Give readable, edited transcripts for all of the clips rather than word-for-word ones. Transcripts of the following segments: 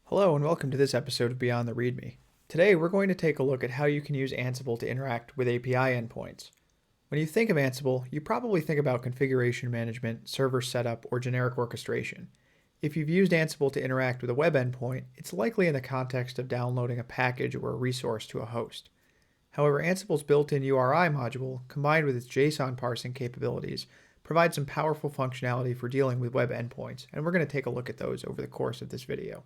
Hello and welcome to this episode of Beyond the README. Today we're going to take a look at how you can use Ansible to interact with API endpoints. When you think of Ansible, you probably think about configuration management, server setup, or generic orchestration. If you've used Ansible to interact with a web endpoint, it's likely in the context of downloading a package or a resource to a host. However, Ansible's built-in URI module, combined with its JSON parsing capabilities, provides some powerful functionality for dealing with web endpoints, and we're going to take a look at those over the course of this video.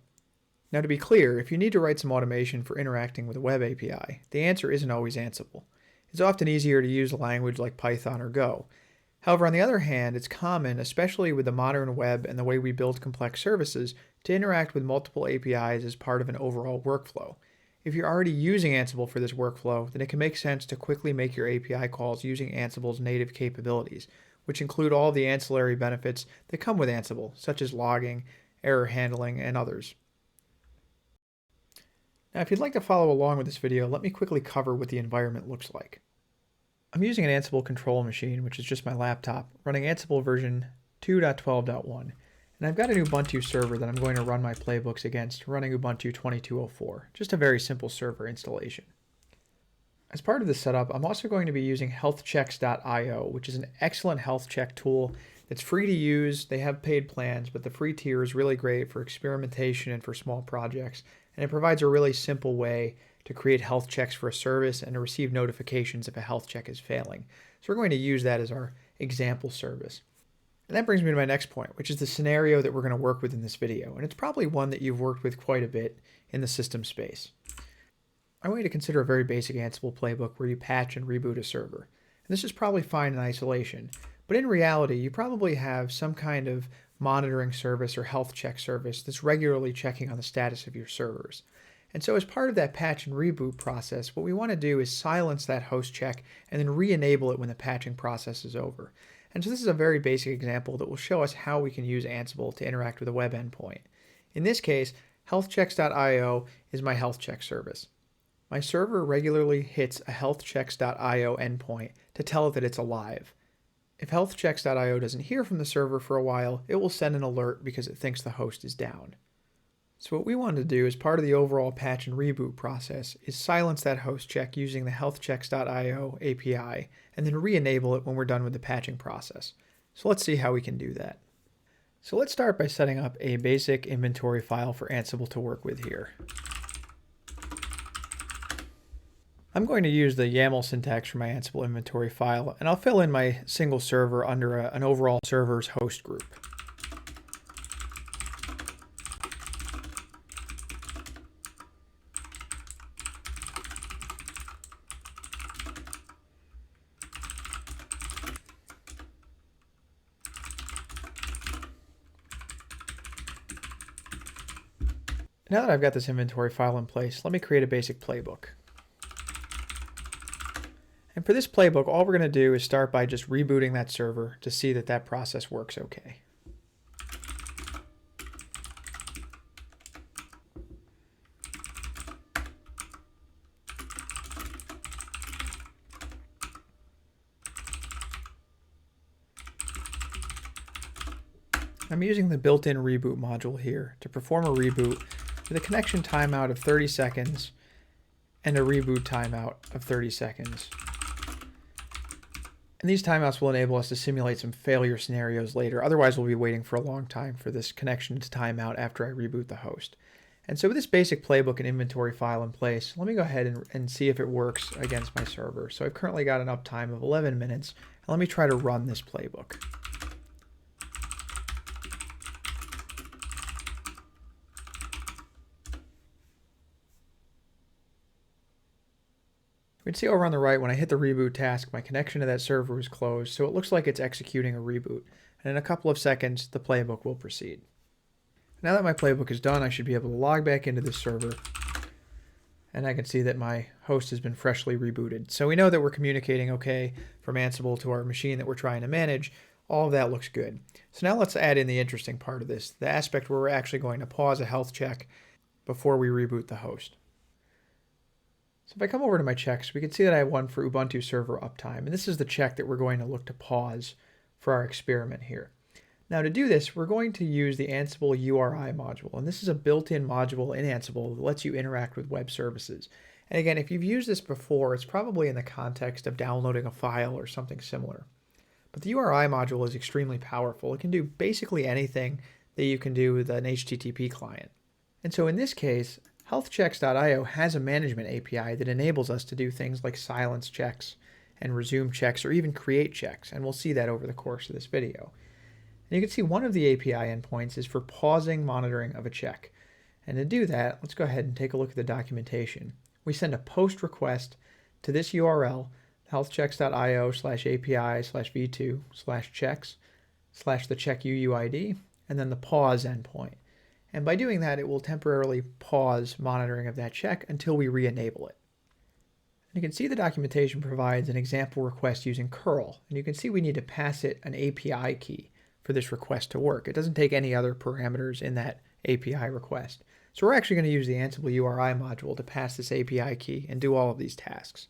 Now, to be clear, if you need to write some automation for interacting with a web API, the answer isn't always Ansible. It's often easier to use a language like Python or Go. However, on the other hand, it's common, especially with the modern web and the way we build complex services, to interact with multiple APIs as part of an overall workflow. If you're already using Ansible for this workflow, then it can make sense to quickly make your API calls using Ansible's native capabilities, which include all the ancillary benefits that come with Ansible, such as logging, error handling, and others. Now, if you'd like to follow along with this video, let me quickly cover what the environment looks like. I'm using an Ansible control machine, which is just my laptop, running Ansible version 2.12.1, and I've got an Ubuntu server that I'm going to run my playbooks against, running Ubuntu 22.04, just a very simple server installation. As part of this setup, I'm also going to be using healthchecks.io, which is an excellent health check tool that's free to use. They have paid plans, but the free tier is really great for experimentation and for small projects, and it provides a really simple way to create health checks for a service and to receive notifications if a health check is failing. So we're going to use that as our example service. And that brings me to my next point, which is the scenario that we're going to work with in this video, and it's probably one that you've worked with quite a bit in the system space. I want you to consider a very basic Ansible playbook where you patch and reboot a server. And this is probably fine in isolation, but in reality, you probably have some kind of monitoring service or health check service that's regularly checking on the status of your servers. And so as part of that patch and reboot process, what we want to do is silence that host check and then re-enable it when the patching process is over. And so this is a very basic example that will show us how we can use Ansible to interact with a web endpoint. In this case, healthchecks.io is my health check service. My server regularly hits a healthchecks.io endpoint to tell it that it's alive. If healthchecks.io doesn't hear from the server for a while, it will send an alert because it thinks the host is down. So what we want to do as part of the overall patch and reboot process is silence that host check using the healthchecks.io API and then re-enable it when we're done with the patching process. So let's see how we can do that. So let's start by setting up a basic inventory file for Ansible to work with here. I'm going to use the YAML syntax for my Ansible inventory file, and I'll fill in my single server under an overall server's host group. Now that I've got this inventory file in place, let me create a basic playbook. And for this playbook, all we're going to do is start by just rebooting that server to see that that process works okay. I'm using the built-in reboot module here to perform a reboot with a connection timeout of 30 seconds and a reboot timeout of 30 seconds. And these timeouts will enable us to simulate some failure scenarios later. Otherwise, we'll be waiting for a long time for this connection to timeout after I reboot the host. And so with this basic playbook and inventory file in place, let me go ahead and see if it works against my server. So I've currently got an uptime of 11 minutes. And let me try to run this playbook. We can see over on the right, when I hit the reboot task, my connection to that server is closed, so it looks like it's executing a reboot. And in a couple of seconds, the playbook will proceed. Now that my playbook is done, I should be able to log back into this server, and I can see that my host has been freshly rebooted. So we know that we're communicating okay from Ansible to our machine that we're trying to manage. All of that looks good. So now let's add in the interesting part of this, the aspect where we're actually going to pause a health check before we reboot the host. So if I come over to my checks, we can see that I have one for Ubuntu server uptime. And this is the check that we're going to look to pause for our experiment here. Now to do this, we're going to use the Ansible URI module, and this is a built-in module in Ansible that lets you interact with web services. And again, if you've used this before, it's probably in the context of downloading a file or something similar. But the URI module is extremely powerful. It can do basically anything that you can do with an HTTP client. And so in this case, healthchecks.io has a management API that enables us to do things like silence checks and resume checks or even create checks, and we'll see that over the course of this video. And you can see one of the API endpoints is for pausing monitoring of a check. And to do that, let's go ahead and take a look at the documentation. We send a post request to this URL, healthchecks.io/API/v2/checks/the check UUID, and then the pause endpoint. And by doing that, it will temporarily pause monitoring of that check until we re-enable it. And you can see the documentation provides an example request using curl, and you can see we need to pass it an API key for this request to work. It doesn't take any other parameters in that API request. So we're actually going to use the Ansible URI module to pass this API key and do all of these tasks.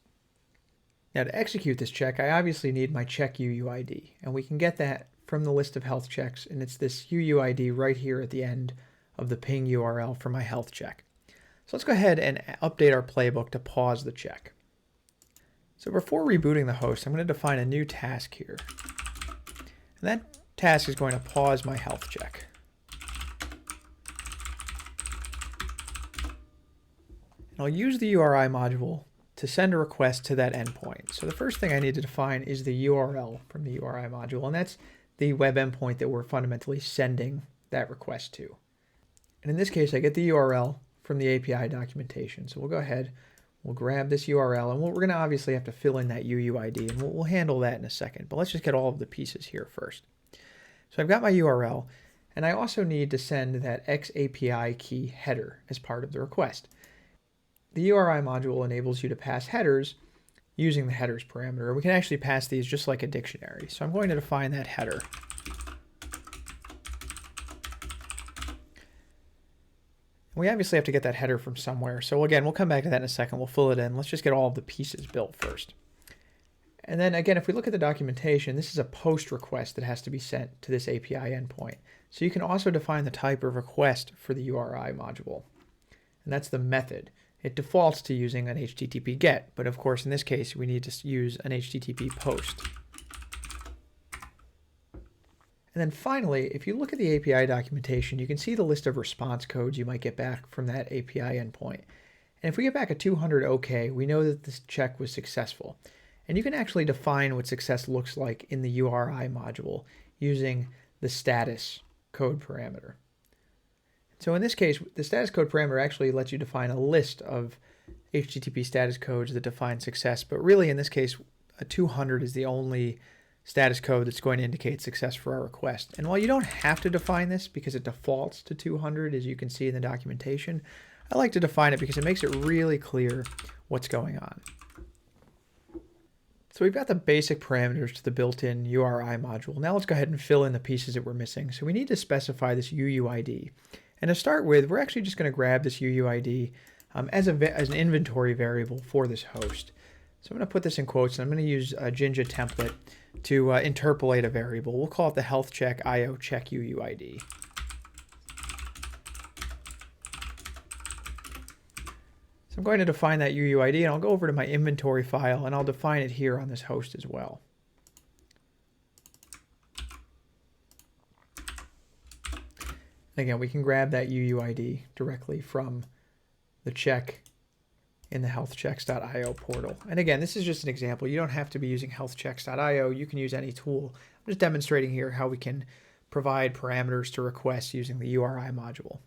Now to execute this check, I obviously need my check UUID, and we can get that from the list of health checks, and it's this UUID right here at the end of the ping URL for my health check. So let's go ahead and update our playbook to pause the check. So before rebooting the host, I'm going to define a new task here. And that task is going to pause my health check. And I'll use the URI module to send a request to that endpoint. So the first thing I need to define is the URL from the URI module, and that's the web endpoint that we're fundamentally sending that request to. And in this case, I get the URL from the API documentation. So we'll go ahead, we'll grab this URL, and we're going to obviously have to fill in that UUID, and we'll handle that in a second. But let's just get all of the pieces here first. So I've got my URL, and I also need to send that XAPI key header as part of the request. The URI module enables you to pass headers using the headers parameter. We can actually pass these just like a dictionary. So I'm going to define that header. We obviously have to get that header from somewhere. So again, we'll come back to that in a second. We'll fill it in. Let's just get all of the pieces built first. And then again, if we look at the documentation, this is a post request that has to be sent to this API endpoint. So you can also define the type of request for the URI module. And that's the method. It defaults to using an HTTP GET, but of course in this case we need to use an HTTP POST. And then finally, if you look at the API documentation, you can see the list of response codes you might get back from that API endpoint. And if we get back a 200 OK, we know that this check was successful. And you can actually define what success looks like in the URI module using the status code parameter. So in this case, the status code parameter actually lets you define a list of HTTP status codes that define success, but really in this case, a 200 is the only status code that's going to indicate success for our request. And while you don't have to define this because it defaults to 200, as you can see in the documentation, I like to define it because it makes it really clear what's going on. So we've got the basic parameters to the built-in URI module. Now let's go ahead and fill in the pieces that we're missing. So we need to specify this UUID. And to start with, we're actually just going to grab this UUID as an inventory variable for this host. So I'm going to put this in quotes, and I'm going to use a Jinja template to interpolate a variable. We'll call it the health check IO check UUID. So I'm going to define that UUID, and I'll go over to my inventory file, and I'll define it here on this host as well. And again, we can grab that UUID directly from the check in the healthchecks.io portal. And again, this is just an example. You don't have to be using healthchecks.io. You can use any tool. I'm just demonstrating here how we can provide parameters to requests using the URI module.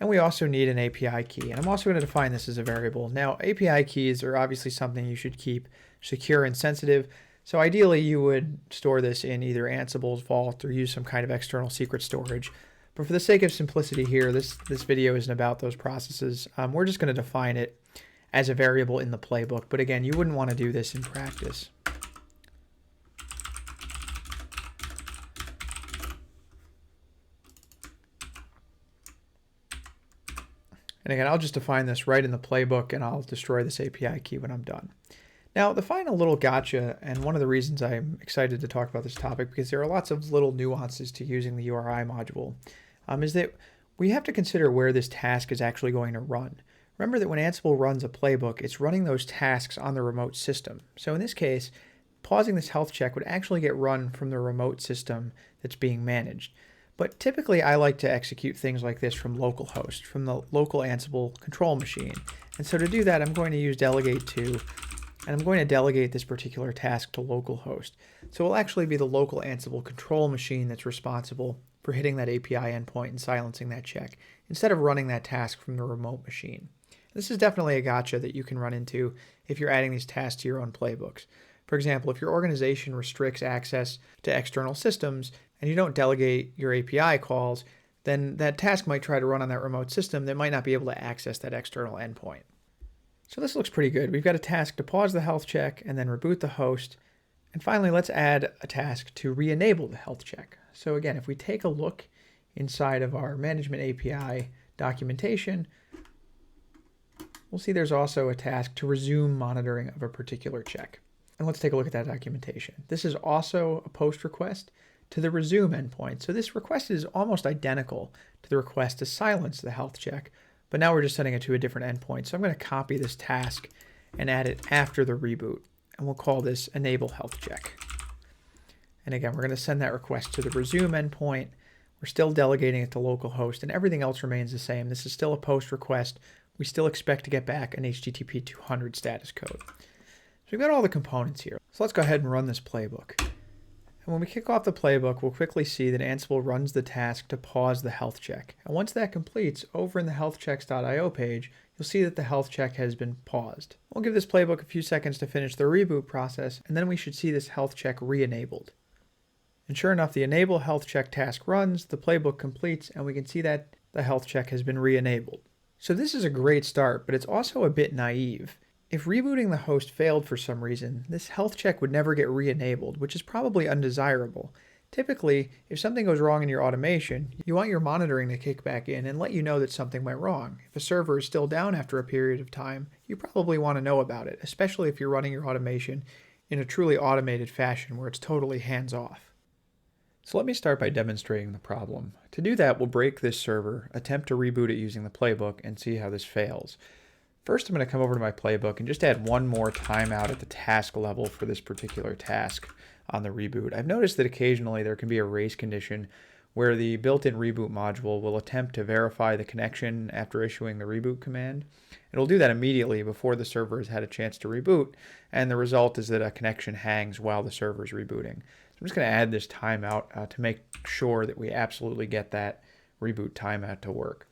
And we also need an API key. And I'm also going to define this as a variable. Now, API keys are obviously something you should keep secure and sensitive. So ideally, you would store this in either Ansible's vault or use some kind of external secret storage. But for the sake of simplicity here, this video isn't about those processes. We're just going to define it as a variable in the playbook. But again, you wouldn't want to do this in practice. And again, I'll just define this right in the playbook, and I'll destroy this API key when I'm done. Now, the final little gotcha, and one of the reasons I'm excited to talk about this topic, because there are lots of little nuances to using the URI module, is that we have to consider where this task is actually going to run. Remember that when Ansible runs a playbook, it's running those tasks on the remote system. So in this case, pausing this health check would actually get run from the remote system that's being managed. But typically I like to execute things like this from localhost, from the local Ansible control machine. And so to do that, I'm going to use delegate to, and I'm going to delegate this particular task to localhost. So it'll actually be the local Ansible control machine that's responsible for hitting that API endpoint and silencing that check, instead of running that task from the remote machine. This is definitely a gotcha that you can run into if you're adding these tasks to your own playbooks. For example, if your organization restricts access to external systems and you don't delegate your API calls, then that task might try to run on that remote system that might not be able to access that external endpoint. So this looks pretty good. We've got a task to pause the health check and then reboot the host. And finally, let's add a task to re-enable the health check. So again, if we take a look inside of our management API documentation, we'll see there's also a task to resume monitoring of a particular check. And let's take a look at that documentation. This is also a post request to the resume endpoint. So this request is almost identical to the request to silence the health check, but now we're just sending it to a different endpoint. So I'm going to copy this task and add it after the reboot. And we'll call this enable health check. And again, we're going to send that request to the resume endpoint. We're still delegating it to localhost, and everything else remains the same. This is still a post request. We still expect to get back an HTTP 200 status code. So we've got all the components here. So let's go ahead and run this playbook. And when we kick off the playbook, we'll quickly see that Ansible runs the task to pause the health check. And once that completes, over in the healthchecks.io page, you'll see that the health check has been paused. We'll give this playbook a few seconds to finish the reboot process, and then we should see this health check re-enabled. And sure enough, the enable health check task runs, the playbook completes, and we can see that the health check has been re-enabled. So this is a great start, but it's also a bit naive. If rebooting the host failed for some reason, this health check would never get re-enabled, which is probably undesirable. Typically, if something goes wrong in your automation, you want your monitoring to kick back in and let you know that something went wrong. If a server is still down after a period of time, you probably want to know about it, especially if you're running your automation in a truly automated fashion where it's totally hands-off. So let me start by demonstrating the problem. To do that, we'll break this server, attempt to reboot it using the playbook, and see how this fails. First, I'm going to come over to my playbook and just add one more timeout at the task level for this particular task on the reboot. I've noticed that occasionally there can be a race condition where the built-in reboot module will attempt to verify the connection after issuing the reboot command. It'll do that immediately before the server has had a chance to reboot, and the result is that a connection hangs while the server is rebooting. So I'm just going to add this timeout to make sure that we absolutely get that reboot timeout to work.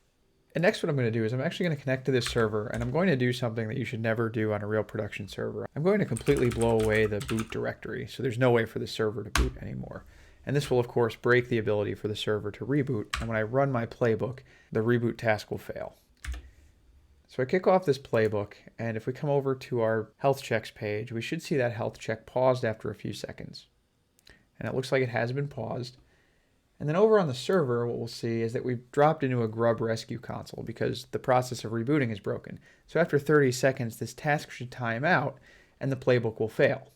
And next what I'm going to do is I'm actually going to connect to this server, and I'm going to do something that you should never do on a real production server. I'm going to completely blow away the boot directory, so there's no way for the server to boot anymore. And this will of course break the ability for the server to reboot, and when I run my playbook, the reboot task will fail. So I kick off this playbook, and if we come over to our health checks page, we should see that health check paused after a few seconds. And it looks like it has been paused. And then over on the server, what we'll see is that we've dropped into a grub rescue console because the process of rebooting is broken. So after 30 seconds, this task should time out and the playbook will fail.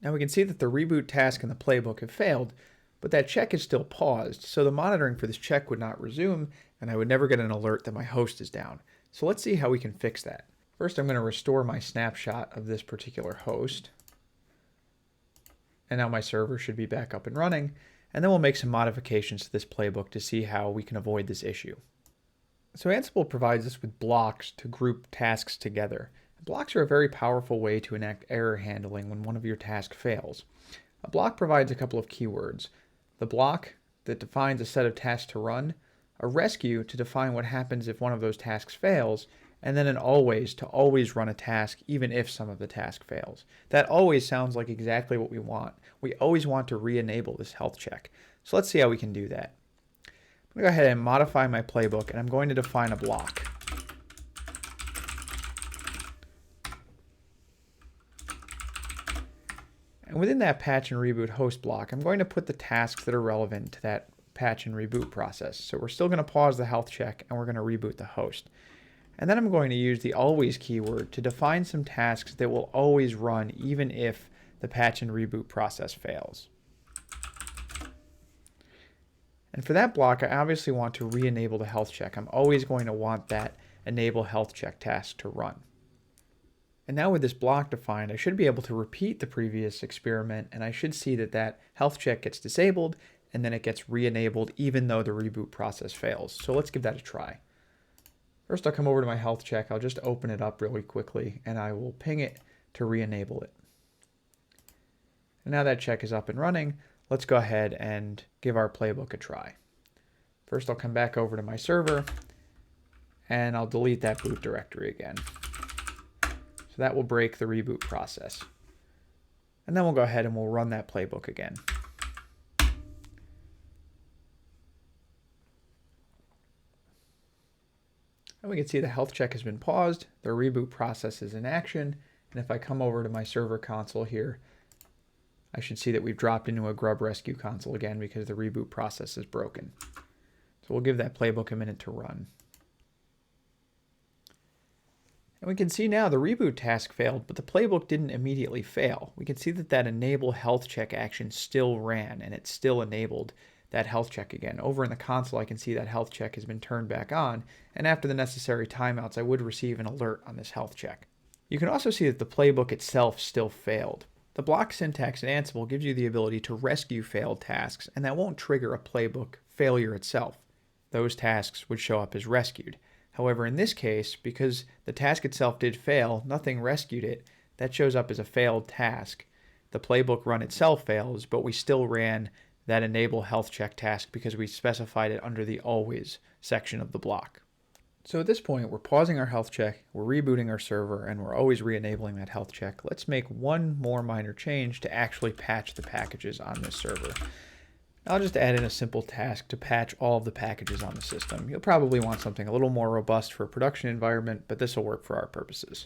Now we can see that the reboot task and the playbook have failed, but that check is still paused. So the monitoring for this check would not resume, and I would never get an alert that my host is down. So let's see how we can fix that. First, I'm going to restore my snapshot of this particular host. And now my server should be back up and running, and then we'll make some modifications to this playbook to see how we can avoid this issue. So Ansible provides us with blocks to group tasks together. Blocks are a very powerful way to enact error handling when one of your tasks fails. A block provides a couple of keywords: the block that defines a set of tasks to run, a rescue to define what happens if one of those tasks fails, and then an always to always run a task even if some of the task fails. That always sounds like exactly what we want. We always want to re-enable this health check. So let's see how we can do that. I'm going to go ahead and modify my playbook, and I'm going to define a block. And within that patch and reboot host block, I'm going to put the tasks that are relevant to that patch and reboot process. So we're still going to pause the health check, and we're going to reboot the host. And then I'm going to use the always keyword to define some tasks that will always run even if the patch and reboot process fails. And for that block, I obviously want to re-enable the health check. I'm always going to want that enable health check task to run. And now with this block defined, I should be able to repeat the previous experiment, and I should see that that health check gets disabled and then it gets re-enabled even though the reboot process fails. So let's give that a try. First, I'll come over to my health check. I'll just open it up really quickly and I will ping it to re-enable it. And now that check is up and running, let's go ahead and give our playbook a try. First, I'll come back over to my server and I'll delete that boot directory again. So that will break the reboot process. And then we'll go ahead and we'll run that playbook again. And we can see the health check has been paused, the reboot process is in action, and if I come over to my server console here, I should see that we've dropped into a grub rescue console again because the reboot process is broken. So we'll give that playbook a minute to run. And we can see now the reboot task failed, but the playbook didn't immediately fail. We can see that that enable health check action still ran and it still enabled that health check again. Over in the console, I can see that health check has been turned back on, and after the necessary timeouts, I would receive an alert on this health check. You can also see that the playbook itself still failed. The block syntax in Ansible gives you the ability to rescue failed tasks, and that won't trigger a playbook failure itself. Those tasks would show up as rescued. However, in this case, because the task itself did fail, nothing rescued it, that shows up as a failed task. The playbook run itself fails, but we still ran that enable health check task because we specified it under the always section of the block. So at this point, we're pausing our health check, we're rebooting our server, and we're always re-enabling that health check. Let's make one more minor change to actually patch the packages on this server. I'll just add in a simple task to patch all of the packages on the system. You'll probably want something a little more robust for a production environment, but this will work for our purposes.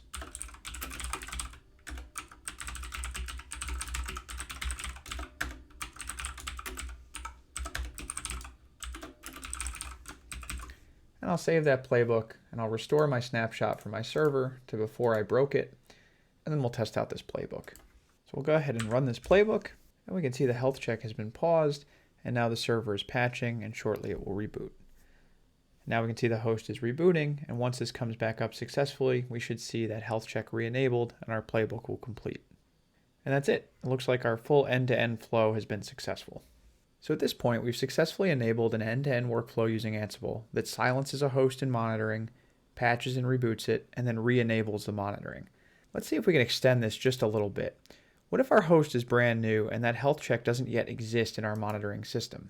And I'll save that playbook and I'll restore my snapshot from my server to before I broke it, and then we'll test out this playbook. So we'll go ahead and run this playbook, and we can see the health check has been paused, and now the server is patching, and shortly it will reboot. Now we can see the host is rebooting, and once this comes back up successfully, we should see that health check re-enabled and our playbook will complete. And that's it. It looks like our full end-to-end flow has been successful. So at this point, we've successfully enabled an end-to-end workflow using Ansible that silences a host in monitoring, patches and reboots it, and then re-enables the monitoring. Let's see if we can extend this just a little bit. What if our host is brand new and that health check doesn't yet exist in our monitoring system?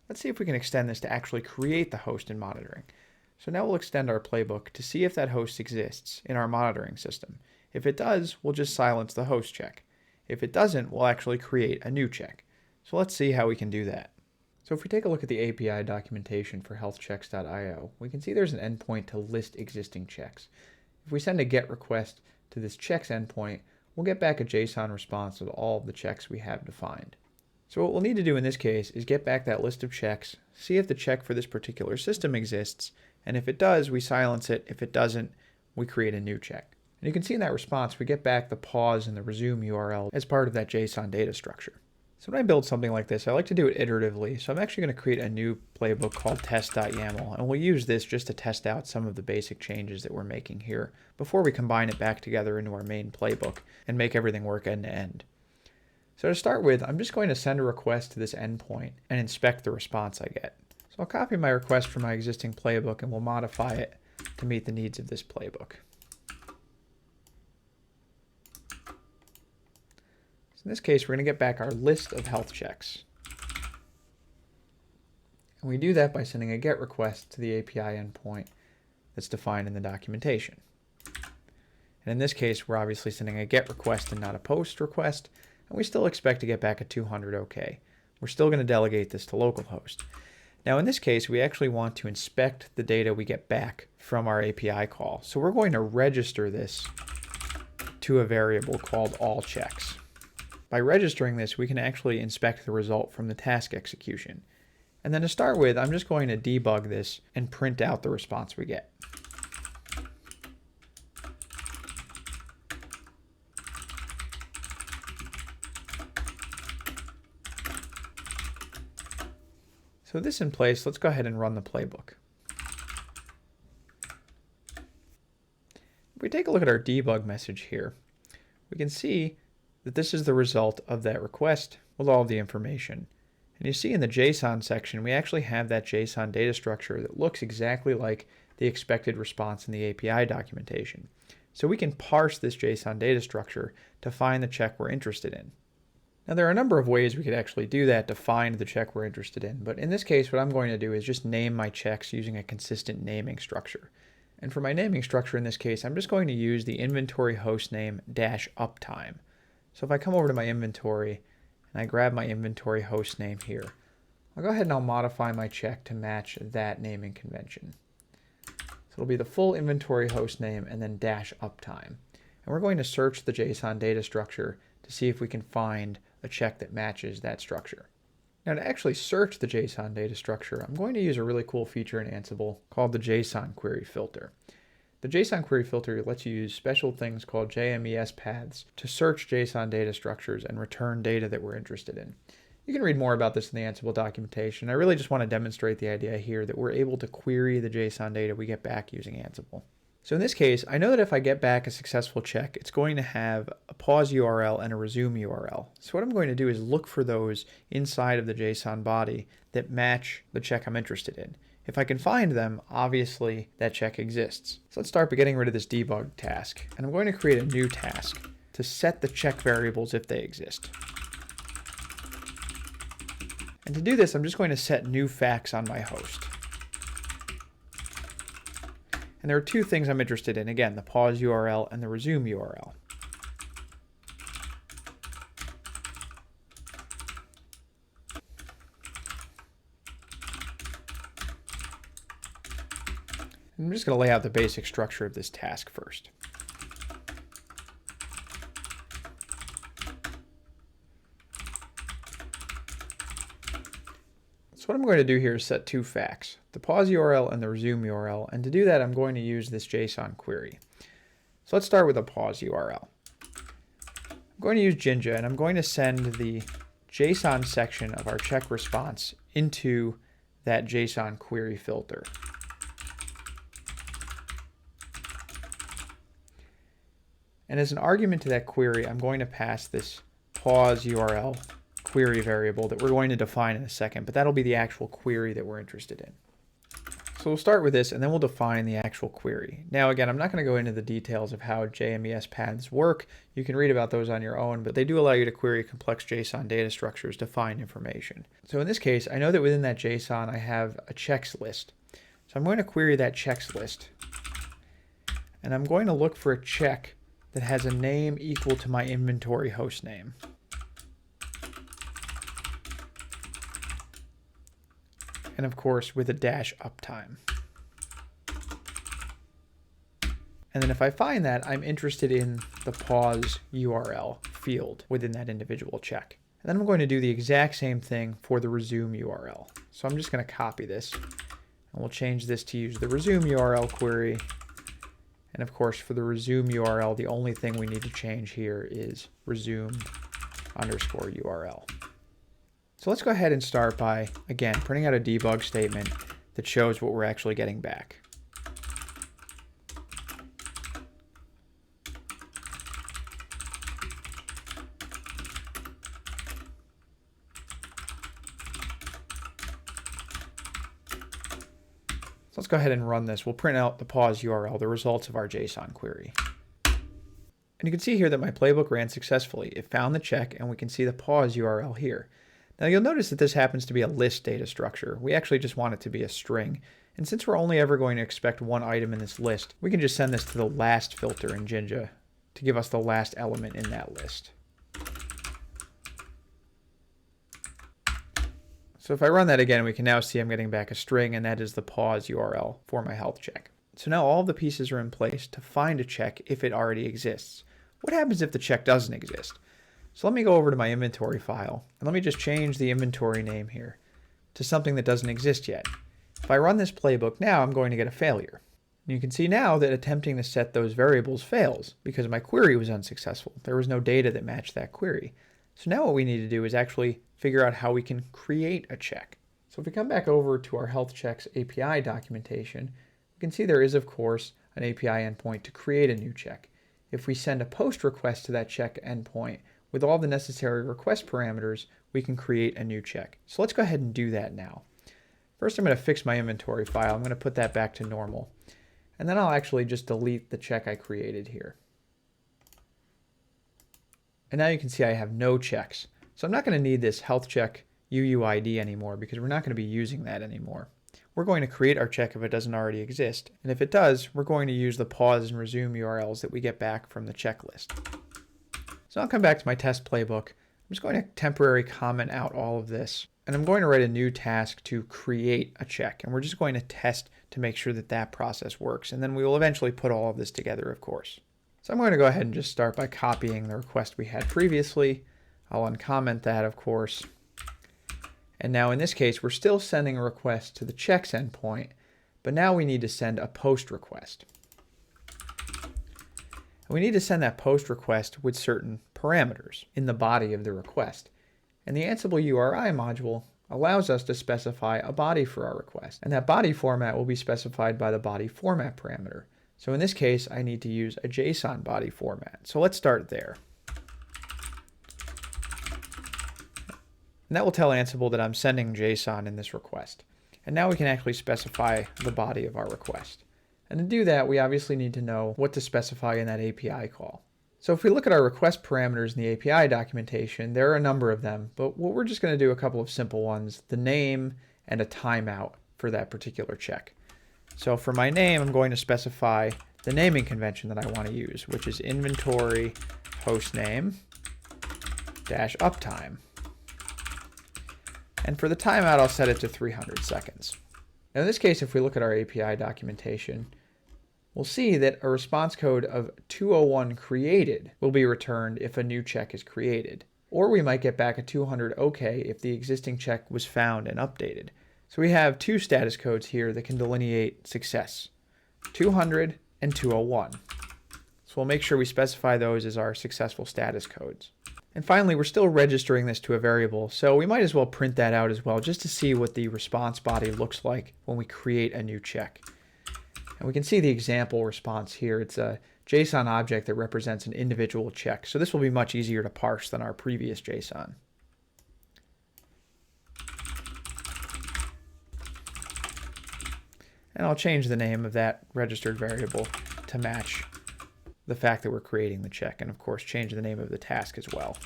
Let's see if we can extend this to actually create the host in monitoring. So now we'll extend our playbook to see if that host exists in our monitoring system. If it does, we'll just silence the host check. If it doesn't, we'll actually create a new check. So let's see how we can do that. So if we take a look at the API documentation for healthchecks.io, we can see there's an endpoint to list existing checks. If we send a GET request to this checks endpoint, we'll get back a JSON response of all of the checks we have defined. So what we'll need to do in this case is get back that list of checks, see if the check for this particular system exists, and if it does, we silence it. If it doesn't, we create a new check. And you can see in that response, we get back the pause and the resume URL as part of that JSON data structure. So when I build something like this, I like to do it iteratively. So I'm actually going to create a new playbook called test.yaml, and we'll use this just to test out some of the basic changes that we're making here before we combine it back together into our main playbook and make everything work end to end. So to start with, I'm just going to send a request to this endpoint and inspect the response I get. So I'll copy my request from my existing playbook and we'll modify it to meet the needs of this playbook. In this case, we're going to get back our list of health checks. And we do that by sending a GET request to the API endpoint that's defined in the documentation. And in this case, we're obviously sending a GET request and not a POST request, and we still expect to get back a 200 OK. We're still going to delegate this to localhost. Now in this case, we actually want to inspect the data we get back from our API call. So we're going to register this to a variable called allChecks. By registering this, we can actually inspect the result from the task execution. And then to start with, I'm just going to debug this and print out the response we get. So with this in place, let's go ahead and run the playbook. If we take a look at our debug message here, we can see that this is the result of that request with all of the information. And you see in the JSON section, we actually have that JSON data structure that looks exactly like the expected response in the API documentation. So we can parse this JSON data structure to find the check we're interested in. Now there are a number of ways we could actually do that to find the check we're interested in, but in this case what I'm going to do is just name my checks using a consistent naming structure. And for my naming structure in this case, I'm just going to use the inventory hostname -uptime. So if I come over to my inventory and I grab my inventory hostname here, I'll go ahead and I'll modify my check to match that naming convention. So it'll be the full inventory hostname and then -uptime. And we're going to search the JSON data structure to see if we can find a check that matches that structure. Now to actually search the JSON data structure, I'm going to use a really cool feature in Ansible called the JSON query filter. The JSON query filter lets you use special things called JMES paths to search JSON data structures and return data that we're interested in. You can read more about this in the Ansible documentation. I really just want to demonstrate the idea here that we're able to query the JSON data we get back using Ansible. So in this case, I know that if I get back a successful check, it's going to have a pause URL and a resume URL. So what I'm going to do is look for those inside of the JSON body that match the check I'm interested in. If I can find them, obviously that check exists. So let's start by getting rid of this debug task. And I'm going to create a new task to set the check variables if they exist. And to do this, I'm just going to set new facts on my host. And there are two things I'm interested in. Again, the pause URL and the resume URL. I'm just going to lay out the basic structure of this task first. So what I'm going to do here is set two facts, the pause URL and the resume URL. And to do that, I'm going to use this JSON query. So let's start with a pause URL. I'm going to use Jinja, and I'm going to send the JSON section of our check response into that JSON query filter. And as an argument to that query, I'm going to pass this pause URL query variable that we're going to define in a second, but that'll be the actual query that we're interested in. So we'll start with this and then we'll define the actual query. Now again, I'm not going to go into the details of how JMES paths work. You can read about those on your own, but they do allow you to query complex JSON data structures to find information. So in this case, I know that within that JSON I have a checks list. So I'm going to query that checks list, and I'm going to look for a check that has a name equal to my inventory host name. And of course with a -uptime. And then if I find that, I'm interested in the pause URL field within that individual check. And then I'm going to do the exact same thing for the resume URL. So I'm just going to copy this, and we'll change this to use the resume URL query. And of course for the resume URL, the only thing we need to change here is resume_URL. So let's go ahead and start by, again, printing out a debug statement that shows what we're actually getting back. So let's go ahead and run this. We'll print out the pause URL, the results of our JSON query. And you can see here that my playbook ran successfully. It found the check, and we can see the pause URL here. Now you'll notice that this happens to be a list data structure. We actually just want it to be a string. And since we're only ever going to expect one item in this list, we can just send this to the last filter in Jinja to give us the last element in that list. So if I run that again, we can now see I'm getting back a string, and that is the pause URL for my health check. So now all the pieces are in place to find a check if it already exists. What happens if the check doesn't exist? So let me go over to my inventory file, and let me just change the inventory name here to something that doesn't exist yet. If I run this playbook now, I'm going to get a failure. And you can see now that attempting to set those variables fails because my query was unsuccessful. There was no data that matched that query. So now what we need to do is actually figure out how we can create a check. So if we come back over to our health checks API documentation, we can see there is, of course, an API endpoint to create a new check. If we send a post request to that check endpoint with all the necessary request parameters, we can create a new check. So let's go ahead and do that now. First, I'm going to fix my inventory file. I'm going to put that back to normal. And then I'll actually just delete the check I created here. And now you can see I have no checks. So I'm not going to need this health check UUID anymore because we're not going to be using that anymore. We're going to create our check if it doesn't already exist. And if it does, we're going to use the pause and resume URLs that we get back from the checklist. So I'll come back to my test playbook. I'm just going to temporarily comment out all of this. And I'm going to write a new task to create a check. And we're just going to test to make sure that that process works. And then we will eventually put all of this together, of course. So I'm going to go ahead and just start by copying the request we had previously. I'll uncomment that, of course. And now in this case, we're still sending a request to the checks endpoint, but now we need to send a post request. And we need to send that post request with certain parameters in the body of the request. And the Ansible URI module allows us to specify a body for our request. And that body format will be specified by the body format parameter. So in this case, I need to use a JSON body format. So let's start there. And that will tell Ansible that I'm sending JSON in this request. And now we can actually specify the body of our request. And to do that, we obviously need to know what to specify in that API call. So if we look at our request parameters in the API documentation, there are a number of them, but we're just going to do a couple of simple ones, the name and a timeout for that particular check. So for my name, I'm going to specify the naming convention that I want to use, which is inventory hostname dash uptime. And for the timeout, I'll set it to 300 seconds. Now in this case, if we look at our API documentation, we'll see that a response code of 201 created will be returned if a new check is created. Or we might get back a 200 OK if the existing check was found and updated. So we have two status codes here that can delineate success, 200 and 201. So we'll make sure we specify those as our successful status codes. And finally, we're still registering this to a variable, so we might as well print that out as well just to see what the response body looks like when we create a new check. And we can see the example response here. It's a JSON object that represents an individual check, so this will be much easier to parse than our previous JSON. And I'll change the name of that registered variable to match the fact that we're creating the check, and of course change the name of the task as well.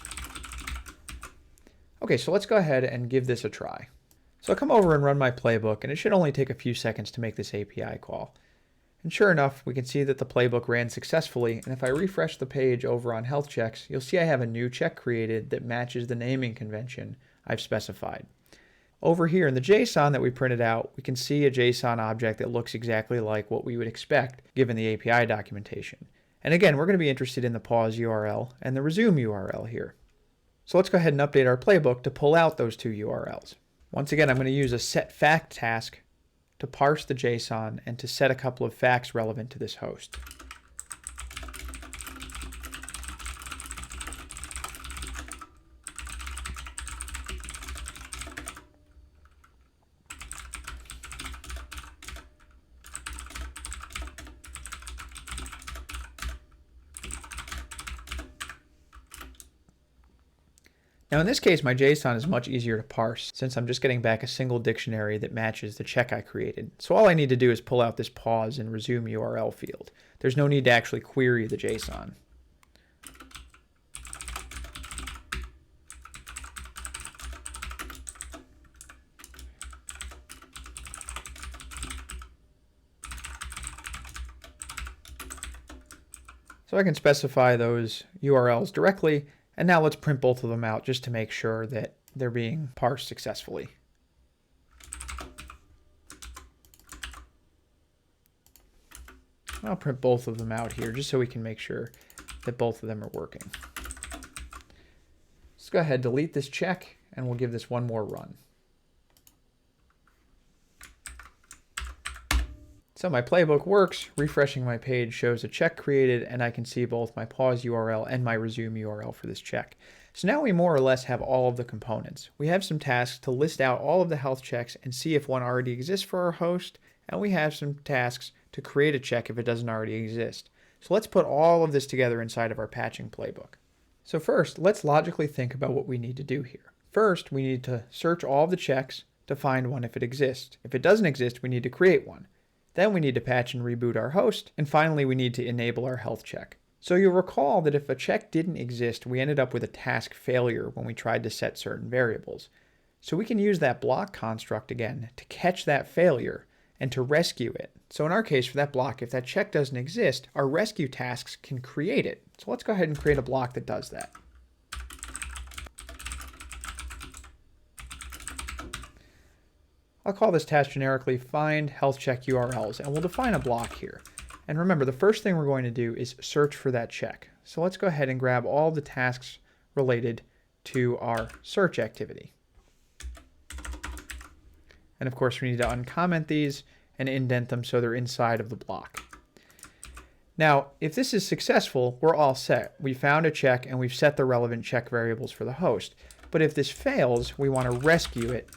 Okay, so let's go ahead and give this a try. So I'll come over and run my playbook, and it should only take a few seconds to make this API call. And sure enough, we can see that the playbook ran successfully, and if I refresh the page over on health checks, you'll see I have a new check created that matches the naming convention I've specified. Over here in the JSON that we printed out, we can see a JSON object that looks exactly like what we would expect given the API documentation. And again, we're going to be interested in the pause URL and the resume URL here. So let's go ahead and update our playbook to pull out those two URLs. Once again, I'm going to use a set fact task to parse the JSON and to set a couple of facts relevant to this host. Now in this case, my JSON is much easier to parse since I'm just getting back a single dictionary that matches the check I created. So all I need to do is pull out this pause and resume URL field. There's no need to actually query the JSON. So I can specify those URLs directly. And now let's print both of them out just to make sure that they're being parsed successfully. I'll print both of them out here just so we can make sure that both of them are working. Let's go ahead, delete this check, and we'll give this one more run. So my playbook works. Refreshing my page shows a check created, and I can see both my pause URL and my resume URL for this check. So now we more or less have all of the components. We have some tasks to list out all of the health checks and see if one already exists for our host, and we have some tasks to create a check if it doesn't already exist. So let's put all of this together inside of our patching playbook. So first, let's logically think about what we need to do here. First, we need to search all of the checks to find one if it exists. If it doesn't exist, we need to create one. Then we need to patch and reboot our host, and finally we need to enable our health check. So you'll recall that if a check didn't exist, we ended up with a task failure when we tried to set certain variables. So we can use that block construct again to catch that failure and to rescue it. So in our case, for that block, if that check doesn't exist, our rescue tasks can create it. So let's go ahead and create a block that does that. I'll call this task generically find health check URLs, and we'll define a block here. And remember, the first thing we're going to do is search for that check. So let's go ahead and grab all the tasks related to our search activity. And of course, we need to uncomment these and indent them so they're inside of the block. Now, if this is successful, we're all set. We found a check and we've set the relevant check variables for the host. But if this fails, we want to rescue it.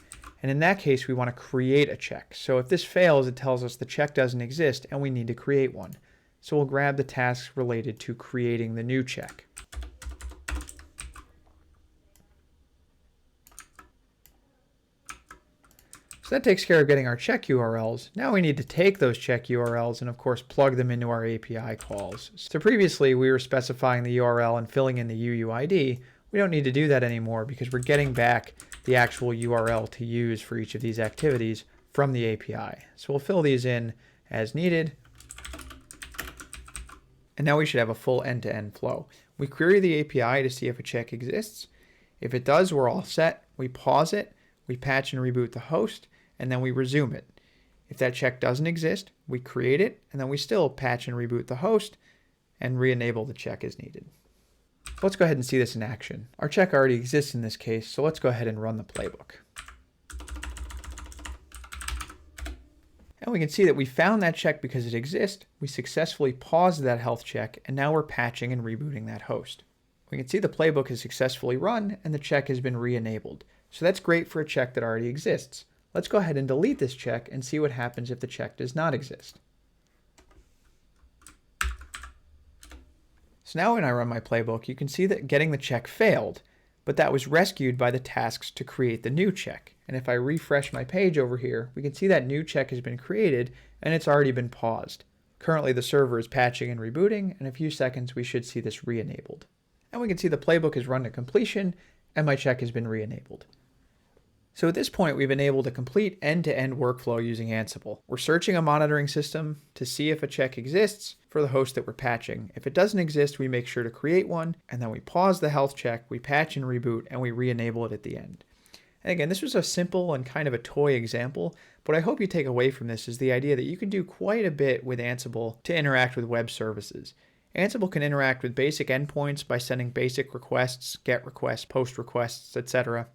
And in that case, we want to create a check. So if this fails, it tells us the check doesn't exist and we need to create one. So we'll grab the tasks related to creating the new check. So that takes care of getting our check URLs. Now we need to take those check URLs and of course plug them into our API calls. So previously we were specifying the URL and filling in the UUID. We don't need to do that anymore because we're getting back the actual URL to use for each of these activities from the API. So we'll fill these in as needed. And now we should have a full end-to-end flow. We query the API to see if a check exists. If it does, we're all set. We pause it, we patch and reboot the host, and then we resume it. If that check doesn't exist, we create it, and then we still patch and reboot the host and re-enable the check as needed. Let's go ahead and see this in action. Our check already exists in this case, so let's go ahead and run the playbook. And we can see that we found that check because it exists. We successfully paused that health check, and now we're patching and rebooting that host. We can see the playbook is successfully run, and the check has been re-enabled. So that's great for a check that already exists. Let's go ahead and delete this check and see what happens if the check does not exist. So now when I run my playbook, you can see that getting the check failed, but that was rescued by the tasks to create the new check. And if I refresh my page over here, we can see that new check has been created and it's already been paused. Currently the server is patching and rebooting, and in a few seconds we should see this re-enabled. And we can see the playbook is run to completion and my check has been re-enabled. So at this point, we've enabled a complete end-to-end workflow using Ansible. We're searching a monitoring system to see if a check exists for the host that we're patching. If it doesn't exist, we make sure to create one, and then we pause the health check, we patch and reboot, and we re-enable it at the end. And again, this was a simple and kind of a toy example, but I hope you take away from this is the idea that you can do quite a bit with Ansible to interact with web services. Ansible can interact with basic endpoints by sending basic requests, GET requests, POST requests, etc.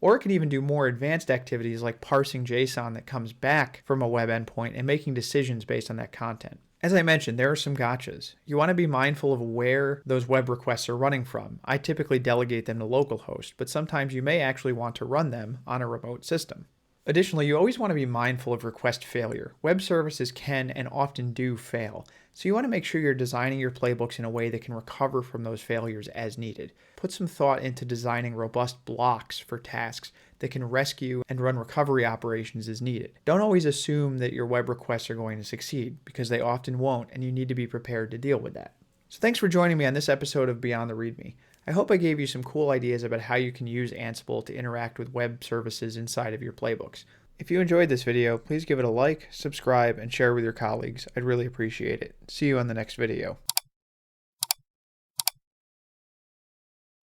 Or it can even do more advanced activities like parsing JSON that comes back from a web endpoint and making decisions based on that content. As I mentioned, there are some gotchas. You want to be mindful of where those web requests are running from. I typically delegate them to localhost, but sometimes you may actually want to run them on a remote system. Additionally, you always want to be mindful of request failure. Web services can and often do fail, so you want to make sure you're designing your playbooks in a way that can recover from those failures as needed. Put some thought into designing robust blocks for tasks that can rescue and run recovery operations as needed. Don't always assume that your web requests are going to succeed, because they often won't, and you need to be prepared to deal with that. So thanks for joining me on this episode of Beyond the README. I hope I gave you some cool ideas about how you can use Ansible to interact with web services inside of your playbooks. If you enjoyed this video, please give it a like, subscribe, and share with your colleagues. I'd really appreciate it. See you on the next video.